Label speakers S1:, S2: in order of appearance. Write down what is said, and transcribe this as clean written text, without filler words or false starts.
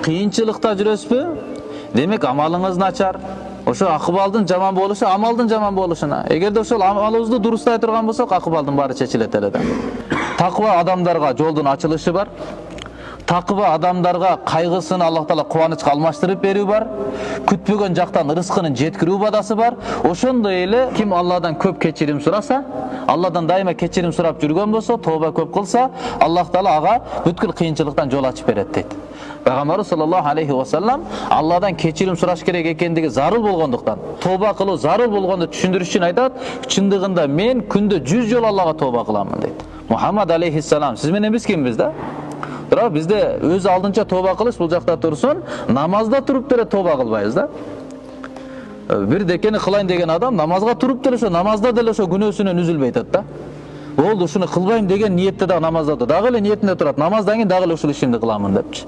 S1: кыйынчылыкта жүрөсүзбү? Демек амалыңыз начар. Ошо акыбалдын жаман болушу амалдын жаман болушуна. Эгерде ошол амалыбызды дурустай турган болсок, акыбалдын баары чечилет эле да. Таква адамдарга жолдун ачылышы бар. Таква адамдарга кайгысын Аллах Таала кубанычка алмаштырып берүү бар. Күтпөгөн жактан рызкынын жеткирүү бадасы бар. Ошондой эле ким Алладан көп кечирим сураса, Алладан дайыма кечирим сурап жүргөн болсо, тооба көп кылса, Аллах Таала ага бүткүл кыйынчылыктан жол ачып берет дейт. Пайгамбар саллаллаху алейхи ва саллам Алладан кечирим сураш керек экендиги зарыл болгондуктан, тооба кылуу зарыл болгонду түшүндүрүш үчүн айтат, чындыгында мен күндө 100 жол Аллага тооба кыламын дейт. Мухаммад алейхиссалам, сиз менен биз кимбиз да? Бирок бизде өз алдынча тооба кылыш бул жакта турсун, намазда туруп деле тооба кылбайбыз да. Бир декени кылайын деген адам намазга туруп деле ошо намазда деле ошо күнөөсүнөн үзүлбөй атат да. Болду ушуну кылбайм деген ниетте да намазда да. Дагы эле ниетинде турат. Намаздан кийин дагы эле ушул ишимди кыламын депчи.